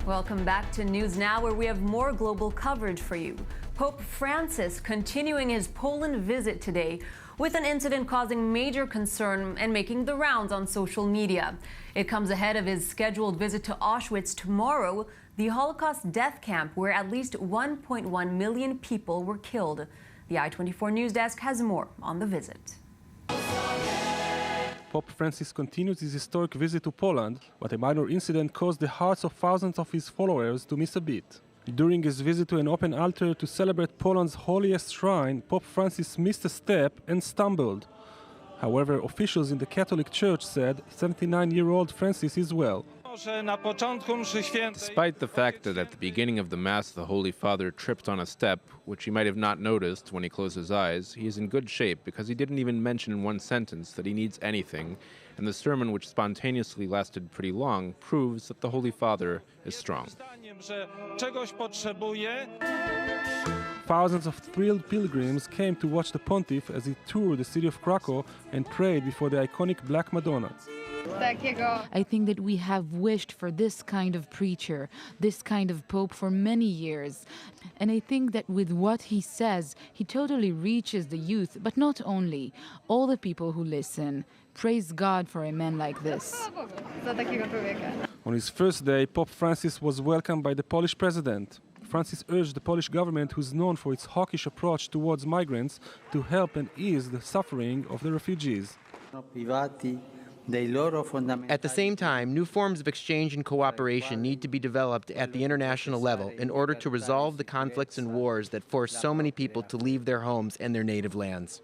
Welcome back to News Now, where we have more global coverage for you. Pope Francis continuing his Poland visit today with an incident causing major concern and making the rounds on social media. It comes ahead of his scheduled visit to Auschwitz tomorrow, the Holocaust death camp where at least 1.1 million people were killed. The i24 News desk has more on the visit. Pope Francis continues his historic visit to Poland, but a minor incident caused the hearts of thousands of his followers to miss a beat. During his visit to an open altar to celebrate Poland's holiest shrine, Pope Francis missed a step and stumbled. However, officials in the Catholic Church said 79-year-old Francis is well. Despite the fact that at the beginning of the Mass the Holy Father tripped on a step, which he might have not noticed when he closed his eyes, he is in good shape because he didn't even mention in one sentence that he needs anything, and the sermon, which spontaneously lasted pretty long, proves that the Holy Father is strong. Thousands of thrilled pilgrims came to watch the pontiff as he toured the city of Krakow and prayed before the iconic Black Madonna. I think that we have wished for this kind of preacher, this kind of pope for many years. And I think that with what he says, he totally reaches the youth, but not only, all the people who listen. Praise God for a man like this. On his first day, Pope Francis was welcomed by the Polish president. Francis urged the Polish government, who's known for its hawkish approach towards migrants, to help and ease the suffering of the refugees. At the same time, new forms of exchange and cooperation need to be developed at the international level in order to resolve the conflicts and wars that force so many people to leave their homes and their native lands.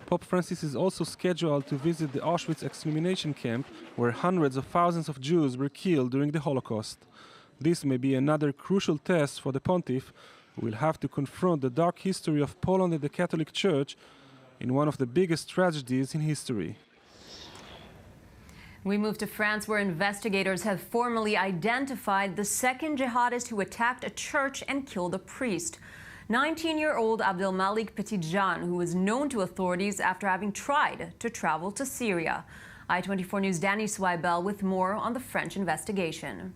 Pope Francis is also scheduled to visit the Auschwitz extermination camp, where hundreds of thousands of Jews were killed during the Holocaust. This may be another crucial test for the pontiff, who will have to confront the dark history of Poland and the Catholic Church in one of the biggest tragedies in history. We move to France, where investigators have formally identified the second jihadist who attacked a church and killed a priest. 19-year-old Abdelmalik Petitjean, who was known to authorities after having tried to travel to Syria. i24 News' Danny Swibel with more on the French investigation.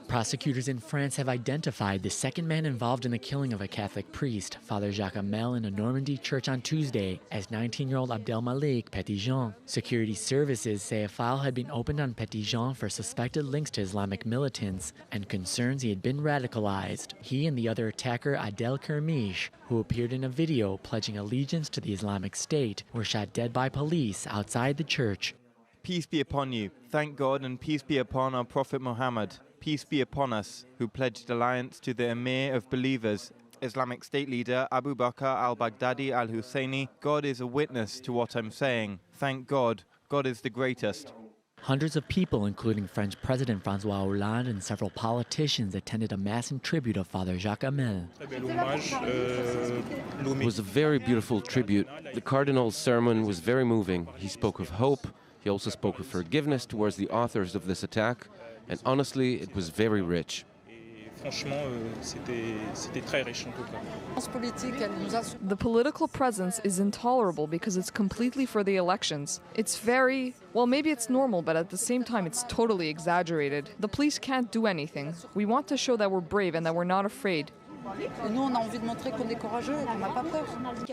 Prosecutors in France have identified the second man involved in the killing of a Catholic priest, Father Jacques Hamel, in a Normandy church on Tuesday as 19-year-old Abdelmalik Petitjean. Security services say a file had been opened on Petitjean for suspected links to Islamic militants and concerns he had been radicalized. He and the other attacker, Adel Kermiche, who appeared in a video pledging allegiance to the Islamic State, were shot dead by police outside the church. Peace be upon you. Thank God, and peace be upon our Prophet Muhammad. Peace be upon us, who pledged alliance to the Emir of believers, Islamic State leader Abu Bakr al-Baghdadi al-Husseini. God is a witness to what I'm saying. Thank God. God is the greatest. Hundreds of people, including French President François Hollande and several politicians, attended a mass in tribute of Father Jacques Hamel. It was a very beautiful tribute. The Cardinal's sermon was very moving. He spoke of hope. He also spoke of forgiveness towards the authors of this attack, and honestly, it was very rich. The political presence is intolerable because it's completely for the elections. It's very, well, maybe it's normal, but at the same time, it's totally exaggerated. The police can't do anything. We want to show that we're brave and that we're not afraid.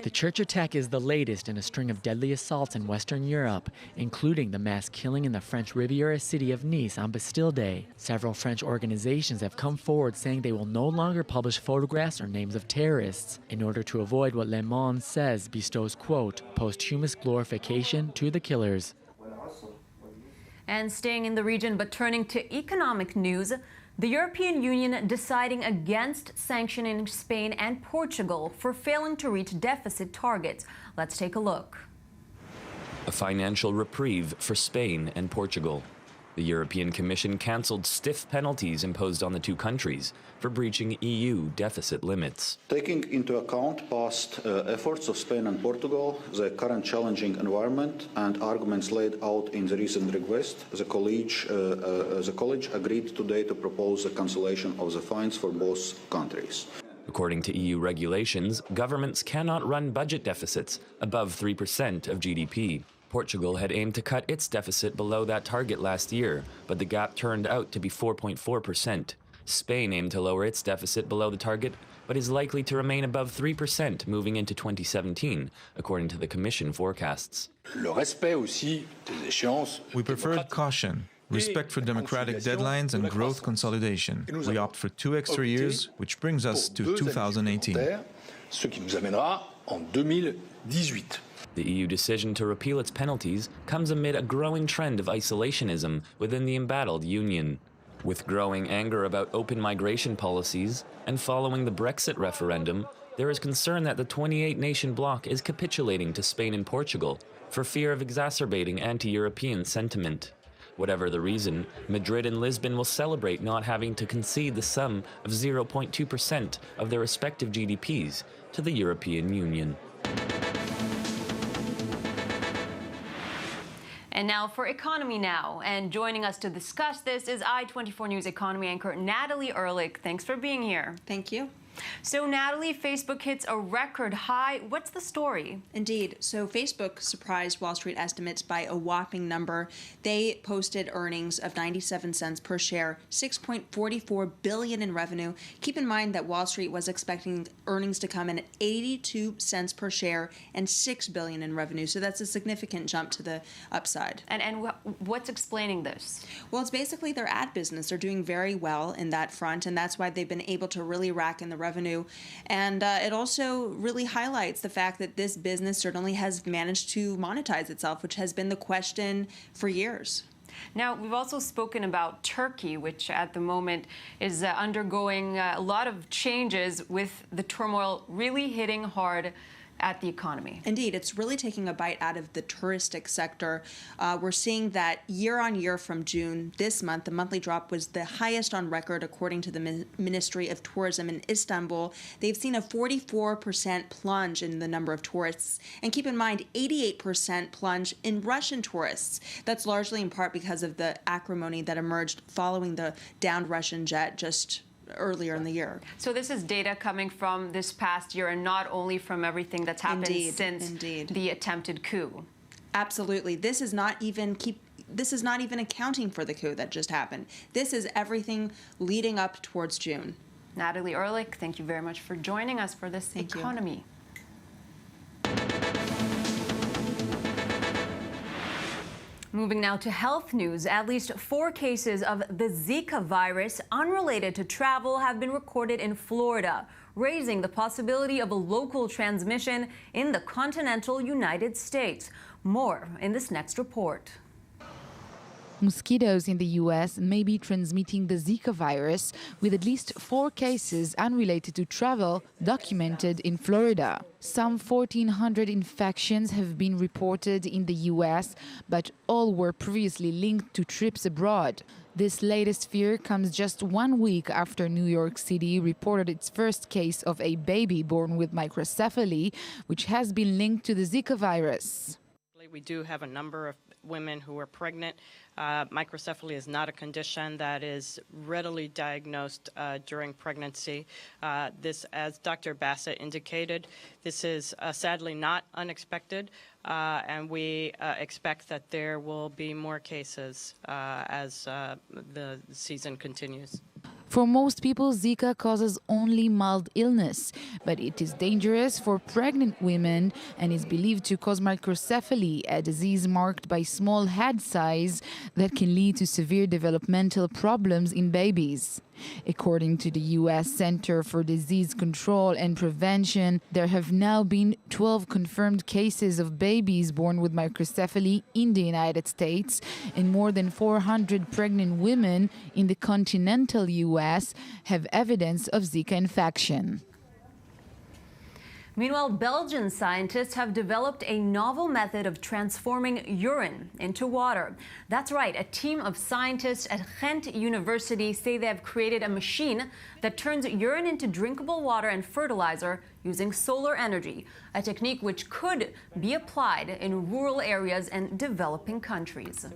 The church attack is the latest in a string of deadly assaults in Western Europe, including the mass killing in the French Riviera city of Nice on Bastille Day. Several French organizations have come forward saying they will no longer publish photographs or names of terrorists in order to avoid what Le Monde says bestows, quote, posthumous glorification to the killers. And staying in the region but turning to economic news, the European Union deciding against sanctioning Spain and Portugal for failing to reach deficit targets. Let's take a look. A financial reprieve for Spain and Portugal. The European Commission cancelled stiff penalties imposed on the two countries for breaching EU deficit limits. Taking into account past efforts of Spain and Portugal, the current challenging environment and arguments laid out in the recent request, the college agreed today to propose the cancellation of the fines for both countries. According to EU regulations, governments cannot run budget deficits above 3% of GDP. Portugal had aimed to cut its deficit below that target last year, but the gap turned out to be 4.4%. Spain aimed to lower its deficit below the target, but is likely to remain above 3% moving into 2017, according to the Commission forecasts. We preferred caution, respect for democratic deadlines and growth consolidation. We opt for 2 extra years, which brings us to 2018. The EU decision to repeal its penalties comes amid a growing trend of isolationism within the embattled union. With growing anger about open migration policies and following the Brexit referendum, there is concern that the 28-nation bloc is capitulating to Spain and Portugal for fear of exacerbating anti-European sentiment. Whatever the reason, Madrid and Lisbon will celebrate not having to concede the sum of 0.2% of their respective GDPs to the European Union. And now for Economy Now. And joining us to discuss this is i24 News economy anchor Natalie Ehrlich. Thanks for being here. Thank you. So, Natalie, Facebook hits a record high. What's the story? Indeed. So Facebook surprised Wall Street estimates by a whopping number. They posted earnings of 97 cents per share, $6.44 billion in revenue. Keep in mind that Wall Street was expecting earnings to come in at 82 cents per share and $6 billion in revenue. So that's a significant jump to the upside. And what's explaining this? Well, it's basically their ad business. They're doing very well in that front, and that's why they've been able to really rack in the revenue. And it also really highlights the fact that this business certainly has managed to monetize itself, which has been the question for years. Now, we've also spoken about Turkey, which at the moment is undergoing a lot of changes with the turmoil really hitting hard at the economy. Indeed, it's really taking a bite out of the touristic sector. We're seeing that year on year from June this month, the monthly drop was the highest on record, according to the Ministry of Tourism in Istanbul. They've seen a 44% plunge in the number of tourists. And keep in mind, 88% plunge in Russian tourists. That's largely in part because of the acrimony that emerged following the downed Russian jet just earlier in the year. So this is data coming from this past year and not only from everything that's happened since the attempted coup. Absolutely. This is not even accounting for the coup that just happened. This is everything leading up towards June. Natalie Ehrlich, thank you very much for joining us for this economy. Moving now to health news. At least 4 cases of the Zika virus unrelated to travel have been recorded in Florida, raising the possibility of a local transmission in the continental United States. More in this next report. Mosquitoes in the U.S. may be transmitting the Zika virus, with at least 4 cases unrelated to travel documented in Florida. Some 1,400 infections have been reported in the U.S., but all were previously linked to trips abroad. This latest fear comes just 1 week after New York City reported its first case of a baby born with microcephaly, which has been linked to the Zika virus. We do have a number of women who are pregnant. Microcephaly is not a condition that is readily diagnosed during pregnancy. This, as Dr. Bassett indicated, this is sadly not unexpected, and we expect that there will be more cases as the season continues. For most people, Zika causes only mild illness, but it is dangerous for pregnant women and is believed to cause microcephaly, a disease marked by small head size that can lead to severe developmental problems in babies. According to the U.S. Center for Disease Control and Prevention, there have now been 12 confirmed cases of babies born with microcephaly in the United States, and more than 400 pregnant women in the continental U.S. have evidence of Zika infection. Meanwhile, Belgian scientists have developed a novel method of transforming urine into water. That's right, a team of scientists at Ghent University say they have created a machine that turns urine into drinkable water and fertilizer using solar energy, a technique which could be applied in rural areas and developing countries.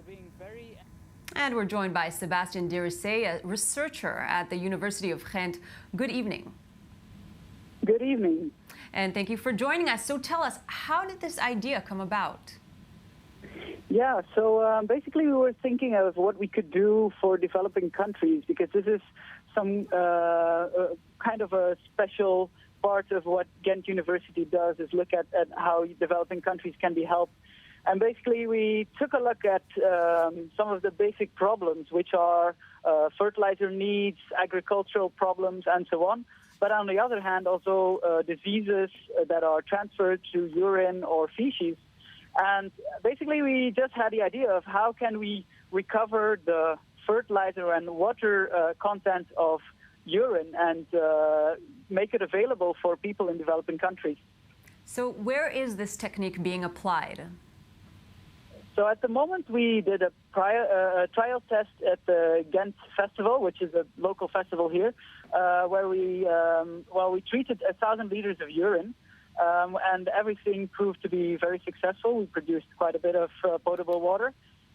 And we're joined by Sébastien Dirissé, a researcher at the University of Ghent. Good evening. Good evening. And thank you for joining us. So tell us, how did this idea come about? Yeah, so basically we were thinking of what we could do for developing countries, because this is some kind of a special part of what Ghent University does, is look at how developing countries can be helped. And basically we took a look at some of the basic problems, which are fertilizer needs, agricultural problems, and so on. But on the other hand, also diseases that are transferred through urine or feces. And basically we just had the idea of how can we recover the fertilizer and water content of urine and make it available for people in developing countries. So where is this technique being applied? So at the moment we did a trial test at the Ghent Festival, which is a local festival here, where we treated 1,000 liters of urine. And everything proved to be very successful. We produced quite a bit of potable water.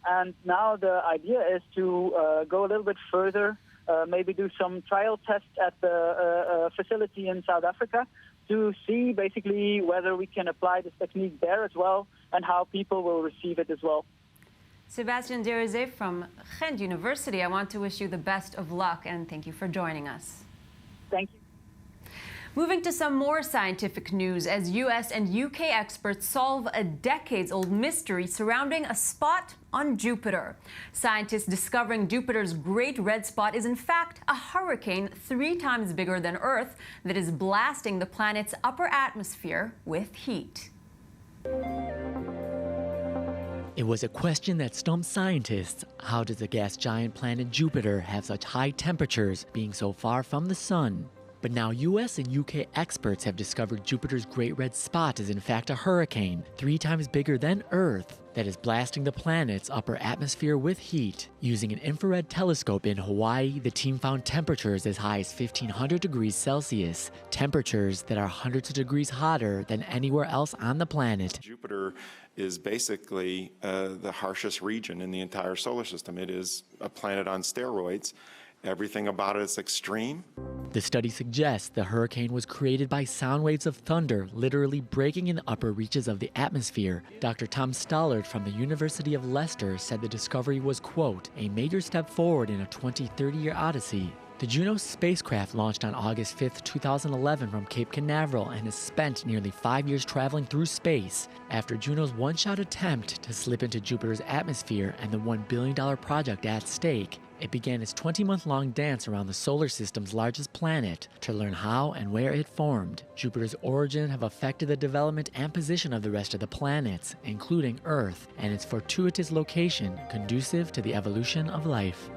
And now the idea is to go a little bit further, maybe do some trial tests at the facility in South Africa to see basically whether we can apply this technique there as well and how people will receive it as well. Sebastian Derizet from Ghent University, I want to wish you the best of luck and thank you for joining us. Thank you. Moving to some more scientific news, as US and UK experts solve a decades-old mystery surrounding a spot on Jupiter. Scientists discovering Jupiter's Great Red Spot is in fact a hurricane 3 times bigger than Earth that is blasting the planet's upper atmosphere with heat. It was a question that stumped scientists. How does the gas giant planet Jupiter have such high temperatures being so far from the sun? But now US and UK experts have discovered Jupiter's Great Red Spot is in fact a hurricane 3 times bigger than Earth that is blasting the planet's upper atmosphere with heat. Using an infrared telescope in Hawaii, the team found temperatures as high as 1,500 degrees Celsius, temperatures that are hundreds of degrees hotter than anywhere else on the planet. Jupiter is basically the harshest region in the entire solar system. It is a planet on steroids. Everything about it is extreme. The study suggests the hurricane was created by sound waves of thunder literally breaking in the upper reaches of the atmosphere. Dr. Tom Stollard from the University of Leicester said the discovery was, quote, a major step forward in a 20-30-year odyssey. The Juno spacecraft launched on August 5, 2011 from Cape Canaveral and has spent nearly 5 years traveling through space after Juno's one-shot attempt to slip into Jupiter's atmosphere and the $1 billion project at stake. It began its 20-month-long dance around the solar system's largest planet to learn how and where it formed. Jupiter's origin have affected the development and position of the rest of the planets, including Earth, and its fortuitous location conducive to the evolution of life.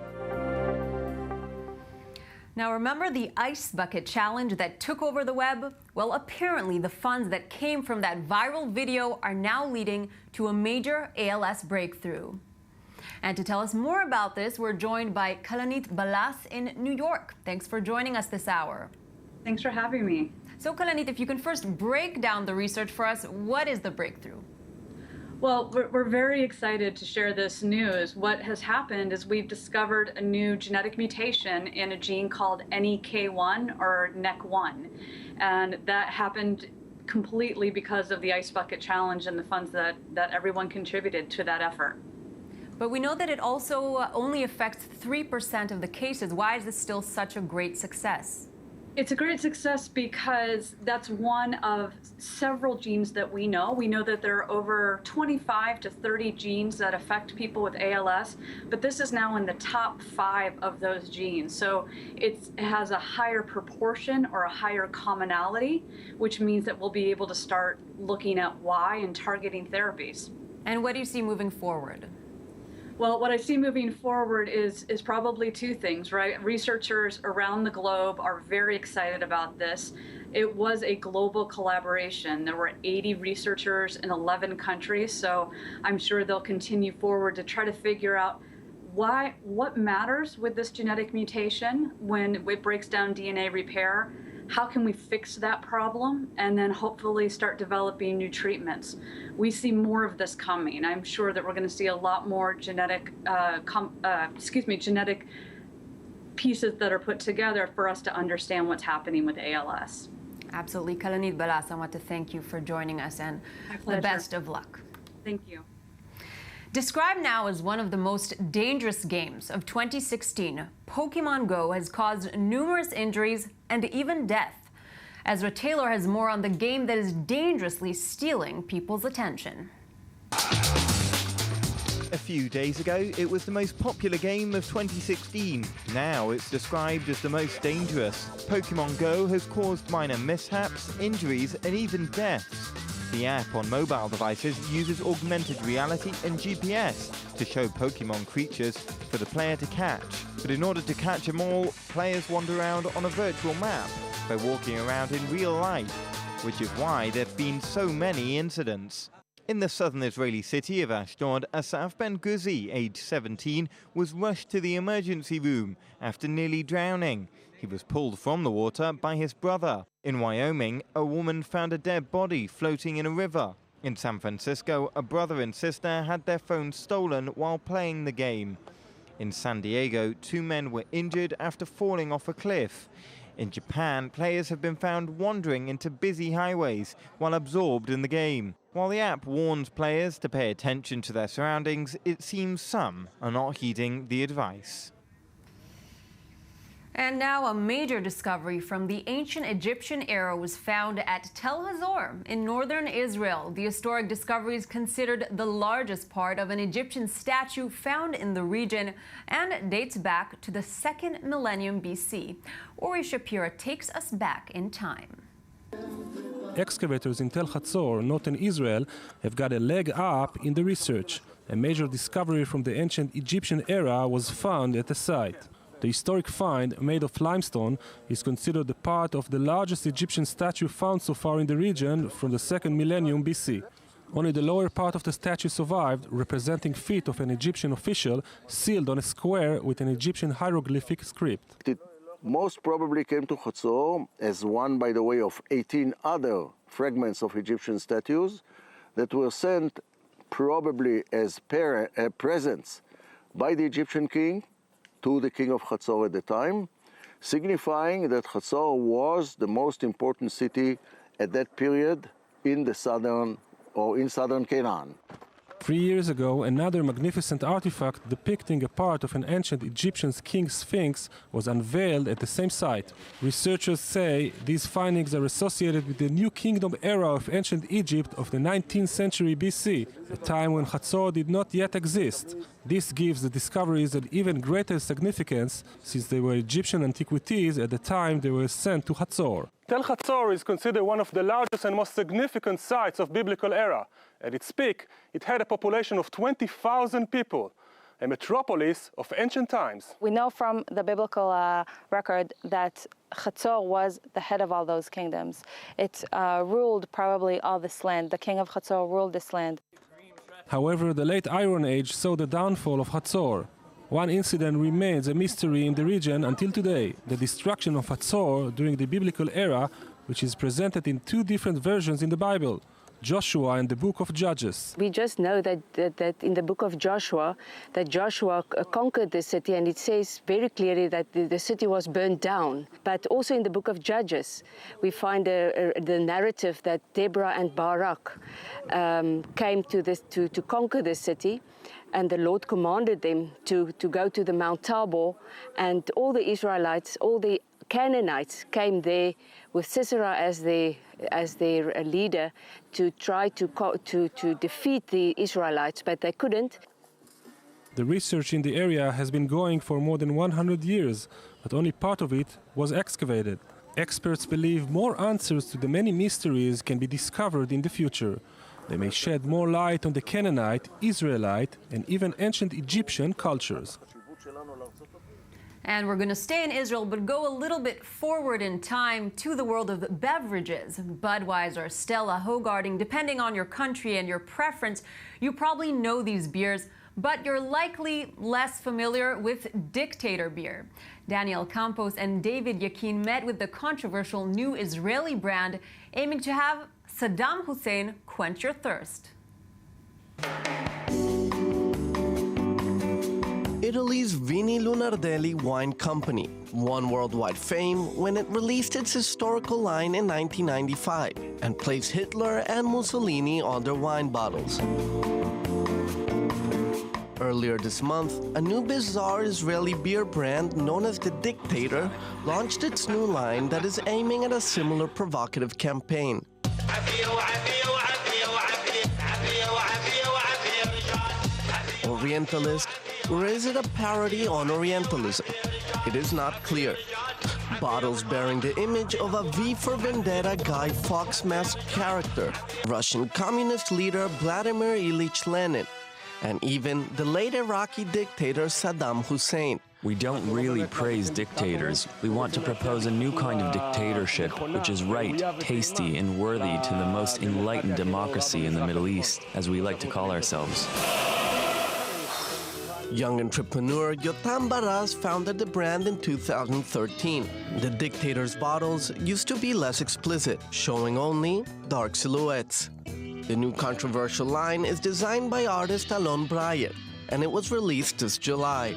Now remember the ice bucket challenge that took over the web? Well, apparently the funds that came from that viral video are now leading to a major ALS breakthrough. And to tell us more about this, we're joined by Kalanit Balas in New York. Thanks for joining us this hour. Thanks for having me. So Kalanit, if you can first break down the research for us, what is the breakthrough? Well, we're very excited to share this news. What has happened is we've discovered a new genetic mutation in a gene called NEK1 or NEK1. And that happened completely because of the Ice Bucket Challenge and the funds that everyone contributed to that effort. But we know that it also only affects 3% of the cases. Why is this still such a great success? It's a great success because that's one of several genes that we know. We know that there are over 25 to 30 genes that affect people with ALS, but this is now in the top 5 of those genes. So it has a higher proportion or a higher commonality, which means that we'll be able to start looking at why and targeting therapies. And what do you see moving forward? Well, what I see moving forward is probably 2 things, right? Researchers around the globe are very excited about this. It was a global collaboration. There were 80 researchers in 11 countries, so I'm sure they'll continue forward to try to figure out what matters with this genetic mutation when it breaks down DNA repair. How can we fix that problem and then hopefully start developing new treatments? We see more of this coming. I'm sure that we're going to see a lot more genetic pieces that are put together for us to understand what's happening with ALS. Absolutely. Kalanit Balas, I want to thank you for joining us and the best of luck. Thank you. Described now as one of the most dangerous games of 2016, Pokemon Go has caused numerous injuries and even death. Ezra Taylor has more on the game that is dangerously stealing people's attention. A few days ago, it was the most popular game of 2016. Now it's described as the most dangerous. Pokemon Go has caused minor mishaps, injuries, and even deaths. The app on mobile devices uses augmented reality and GPS to show Pokemon creatures for the player to catch. But in order to catch them all, players wander around on a virtual map by walking around in real life, which is why there have been so many incidents. In the southern Israeli city of Ashdod, Asaf Ben-Guzi, aged 17, was rushed to the emergency room after nearly drowning. He was pulled from the water by his brother. In Wyoming, a woman found a dead body floating in a river. In San Francisco, a brother and sister had their phones stolen while playing the game. In San Diego, 2 men were injured after falling off a cliff. In Japan, players have been found wandering into busy highways while absorbed in the game. While the app warns players to pay attention to their surroundings, it seems some are not heeding the advice. And now a major discovery from the ancient Egyptian era was found at Tel Hazor in northern Israel. The historic discovery is considered the largest part of an Egyptian statue found in the region and dates back to the 2nd millennium BC. Ori Shapira takes us back in time. Excavators in Tel Hazor, northern Israel, have got a leg up in the research. A major discovery from the ancient Egyptian era was found at the site. The historic find, made of limestone, is considered a part of the largest Egyptian statue found so far in the region from the 2nd millennium BC. Only the lower part of the statue survived, representing feet of an Egyptian official sealed on a square with an Egyptian hieroglyphic script. It most probably came to Hazor as one, by the way, of 18 other fragments of Egyptian statues that were sent probably as presents by the Egyptian king to the king of Hazor at the time, signifying that Hazor was the most important city at that period in southern Canaan. 3 years ago, another magnificent artifact depicting a part of an ancient Egyptian king sphinx was unveiled at the same site. Researchers say these findings are associated with the New Kingdom era of ancient Egypt of the 19th century BC, a time when Hazor did not yet exist. This gives the discoveries an even greater significance since they were Egyptian antiquities at the time they were sent to Hazor. Tel Hazor is considered one of the largest and most significant sites of biblical era. At its peak, it had a population of 20,000 people, a metropolis of ancient times. We know from the biblical record that Hazor was the head of all those kingdoms. It ruled probably all this land. The king of Hazor ruled this land. However, the late Iron Age saw the downfall of Hazor. One incident remains a mystery in the region until today, the destruction of Hazor during the biblical era, which is presented in 2 different versions in the Bible, Joshua and the book of Judges. We just know that in the book of Joshua, that Joshua conquered the city, and it says very clearly that the city was burned down. But also in the book of Judges, we find the narrative that Deborah and Barak came to conquer the city, and the Lord commanded them to go to the Mount Tabor, and all the Israelites, all the Canaanites came there with Sisera as their leader to try to defeat the Israelites, but they couldn't. The research in the area has been going for more than 100 years, but only part of it was excavated. Experts believe more answers to the many mysteries can be discovered in the future. They may shed more light on the Canaanite, Israelite, and even ancient Egyptian cultures. And we're going to stay in Israel, but go a little bit forward in time to the world of beverages. Budweiser, Stella, Hoegaarden, depending on your country and your preference, you probably know these beers, but you're likely less familiar with Dictator beer. Daniel Campos and David Yakin met with the controversial new Israeli brand, aiming to have Saddam Hussein quench your thirst. Italy's Vini Lunardelli Wine Company won worldwide fame when it released its historical line in 1995 and placed Hitler and Mussolini on their wine bottles. Earlier this month, a new bizarre Israeli beer brand known as The Dictator launched its new line that is aiming at a similar provocative campaign. Orientalist, or is it a parody on Orientalism? It is not clear. Bottles bearing the image of a V for Vendetta Guy Fawkes masked character, Russian communist leader Vladimir Ilyich Lenin, and even the late Iraqi dictator Saddam Hussein. We don't really praise dictators. We want to propose a new kind of dictatorship, which is right, tasty, and worthy to the most enlightened democracy in the Middle East, as we like to call ourselves. Young entrepreneur Yotam Baraz founded the brand in 2013. The Dictator's bottles used to be less explicit, showing only dark silhouettes. The new controversial line is designed by artist Alon Breyer, and it was released this July.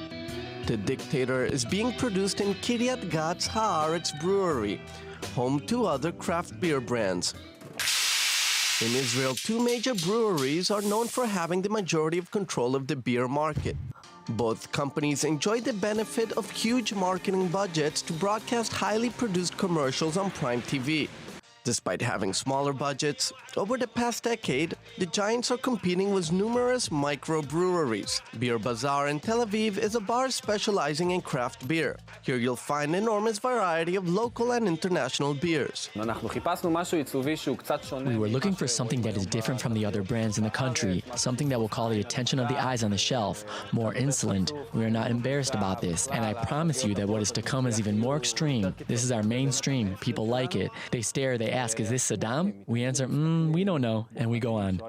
The Dictator is being produced in Kiryat Gat's Haaretz brewery, home to other craft beer brands. In Israel, two major breweries are known for having the majority of control of the beer market. Both companies enjoy the benefit of huge marketing budgets to broadcast highly produced commercials on Prime TV. Despite having smaller budgets, over the past decade, the giants are competing with numerous microbreweries. Beer Bazaar in Tel Aviv is a bar specializing in craft beer. Here you'll find an enormous variety of local and international beers. We were looking for something that is different from the other brands in the country, something that will call the attention of the eyes on the shelf, more insolent. We are not embarrassed about this, and I promise you that what is to come is even more extreme. This is our mainstream. People like it. They stare, they ask, is this Saddam? We answer, we don't know, and we go on.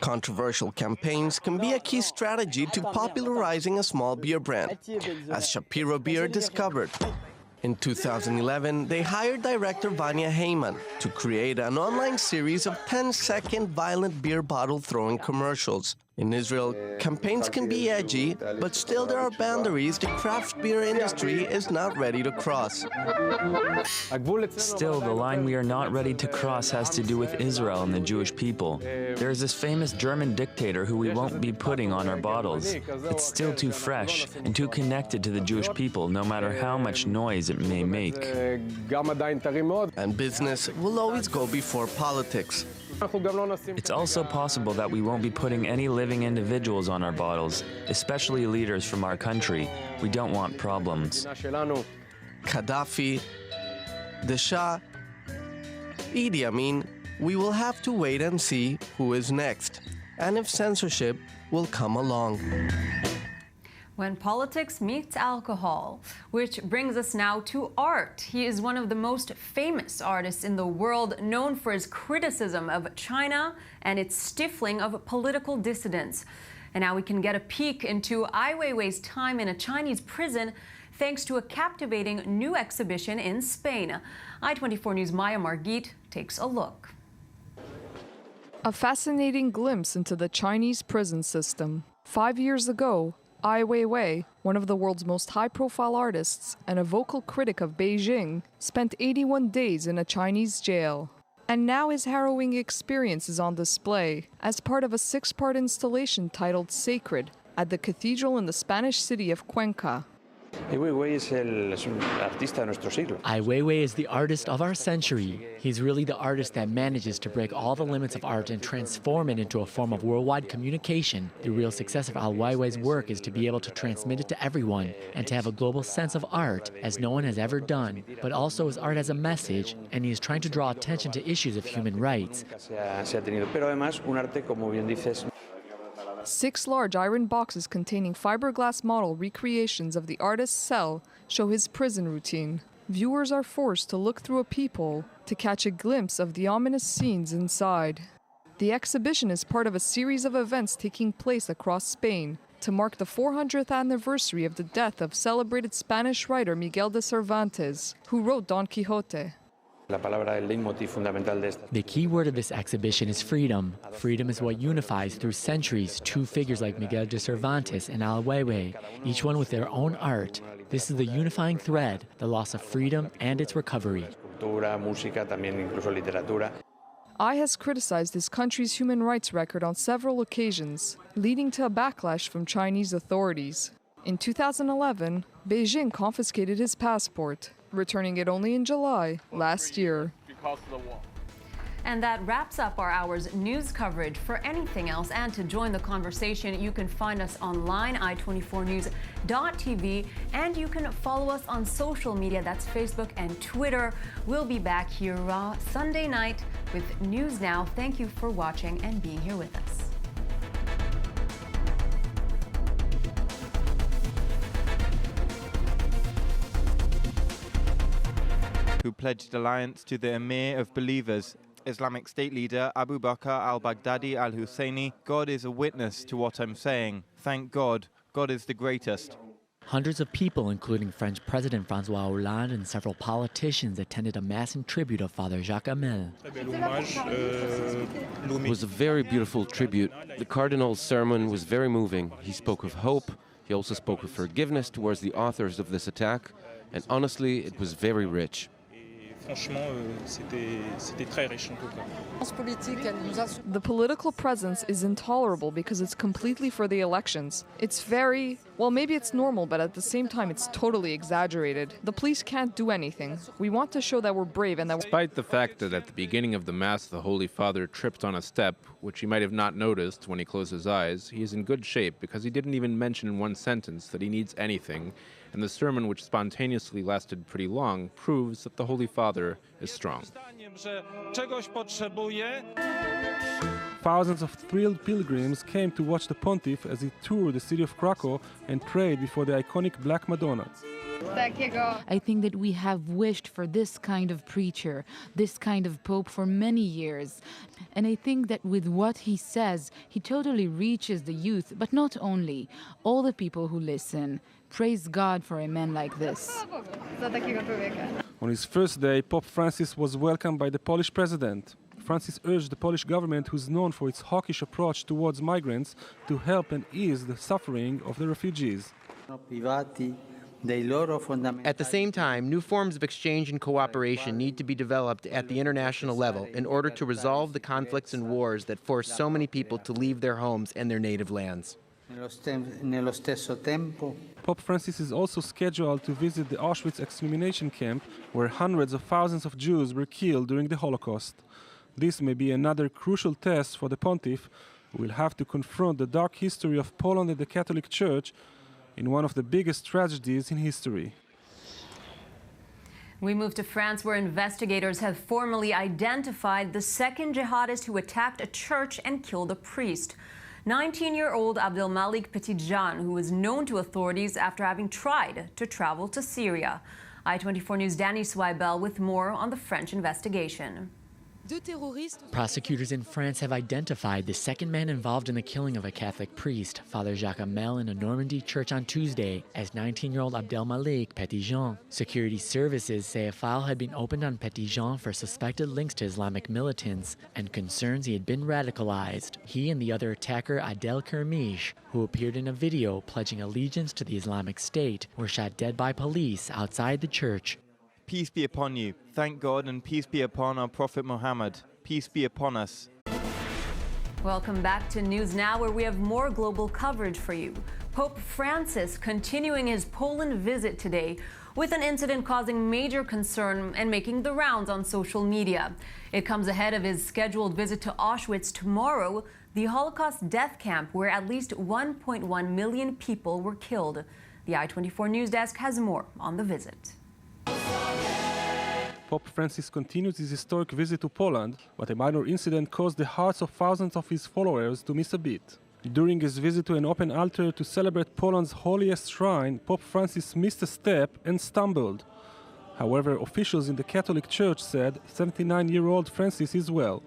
Controversial campaigns can be a key strategy to popularizing a small beer brand, as Shapiro Beer discovered. In 2011, they hired director Vanya Heyman to create an online series of 10-second violent beer bottle throwing commercials. In Israel, campaigns can be edgy, but still there are boundaries the craft beer industry is not ready to cross. Still, the line we are not ready to cross has to do with Israel and the Jewish people. There is this famous German dictator who we won't be putting on our bottles. It's still too fresh and too connected to the Jewish people, no matter how much noise it may make. And business will always go before politics. It's also possible that we won't be putting any living individuals on our bottles, especially leaders from our country. We don't want problems. Gaddafi, the Shah, Idi Amin, we will have to wait and see who is next, and if censorship will come along. When politics meets alcohol, which brings us now to art. He is one of the most famous artists in the world, known for his criticism of China and its stifling of political dissidents. And now we can get a peek into Ai Weiwei's time in a Chinese prison thanks to a captivating new exhibition in Spain. i24 News' Maya Margit takes a look. A fascinating glimpse into the Chinese prison system. 5 years ago, Ai Weiwei, one of the world's most high-profile artists and a vocal critic of Beijing, spent 81 days in a Chinese jail. And now his harrowing experience is on display as part of a 6-part installation titled Sacred at the cathedral in the Spanish city of Cuenca. Ai Weiwei is the artist of our century. He's really the artist that manages to break all the limits of art and transform it into a form of worldwide communication. The real success of Ai Weiwei's work is to be able to transmit it to everyone and to have a global sense of art as no one has ever done, but also as art as a message, and he is trying to draw attention to issues of human rights. 6 large iron boxes containing fiberglass model recreations of the artist's cell show his prison routine. Viewers are forced to look through a peephole to catch a glimpse of the ominous scenes inside. The exhibition is part of a series of events taking place across Spain to mark the 400th anniversary of the death of celebrated Spanish writer Miguel de Cervantes, who wrote Don Quixote. The key word of this exhibition is freedom. Freedom is what unifies through centuries two figures like Miguel de Cervantes and Ai Weiwei, each one with their own art. This is the unifying thread, the loss of freedom and its recovery. I has criticized this country's human rights record on several occasions, leading to a backlash from Chinese authorities. In 2011, Beijing confiscated his passport, returning it only in July last year. And that wraps up our hour's news coverage. For anything else and to join the conversation, you can find us online, i24news.tv, and you can follow us on social media. That's Facebook and Twitter. We'll be back here Sunday night with News Now. Thank you for watching and being here with us. Who pledged alliance to the Emir of Believers, Islamic State leader Abu Bakr al-Baghdadi al-Husseini. God is a witness to what I'm saying. Thank God. God is the greatest. Hundreds of people, including French President François Hollande and several politicians, attended a mass in tribute of Father Jacques Hamel. It was a very beautiful tribute. The Cardinal's sermon was very moving. He spoke of hope. He also spoke of forgiveness towards the authors of this attack. And honestly, it was very rich. The political presence is intolerable because it's completely for the elections. It's very, well, maybe it's normal, but at the same time, it's totally exaggerated. The police can't do anything. We want to show that we're brave and that Despite the fact that at the beginning of the Mass, the Holy Father tripped on a step, which he might have not noticed when he closed his eyes, he is in good shape because he didn't even mention in one sentence that he needs anything. And the sermon, which spontaneously lasted pretty long, proves that the Holy Father is strong. Thousands of thrilled pilgrims came to watch the pontiff as he toured the city of Krakow and prayed before the iconic Black Madonna. I think that we have wished for this kind of preacher, this kind of pope for many years. And I think that with what he says, he totally reaches the youth, but not only, all the people who listen. Praise God for a man like this. On his first day, Pope Francis was welcomed by the Polish president. Francis urged the Polish government, who is known for its hawkish approach towards migrants, to help and ease the suffering of the refugees. At the same time, new forms of exchange and cooperation need to be developed at the international level in order to resolve the conflicts and wars that force so many people to leave their homes and their native lands. Pope Francis is also scheduled to visit the Auschwitz extermination camp, where hundreds of thousands of Jews were killed during the Holocaust. This may be another crucial test for the pontiff, who will have to confront the dark history of Poland and the Catholic Church in one of the biggest tragedies in history. We move to France, where investigators have formally identified the second jihadist who attacked a church and killed a priest. 19-year-old Abdelmalik Petitjean, who was known to authorities after having tried to travel to Syria. i24 News' Danny Swibel with more on the French investigation. Prosecutors in France have identified the second man involved in the killing of a Catholic priest, Father Jacques Hamel, in a Normandy church on Tuesday as 19-year-old Abdelmalik Petitjean. Security services say a file had been opened on Petitjean for suspected links to Islamic militants and concerns he had been radicalized. He and the other attacker, Adel Kermiche, who appeared in a video pledging allegiance to the Islamic State, were shot dead by police outside the church. Peace be upon you. Thank God, and peace be upon our Prophet Muhammad. Peace be upon us. Welcome back to News Now, where we have more global coverage for you. Pope Francis continuing his Poland visit today with an incident causing major concern and making the rounds on social media. It comes ahead of his scheduled visit to Auschwitz tomorrow, the Holocaust death camp where at least 1.1 million people were killed. The i24 News desk has more on the visit. Pope Francis continues his historic visit to Poland, but a minor incident caused the hearts of thousands of his followers to miss a beat. During his visit to an open altar to celebrate Poland's holiest shrine, Pope Francis missed a step and stumbled. However, officials in the Catholic Church said 79-year-old Francis is well.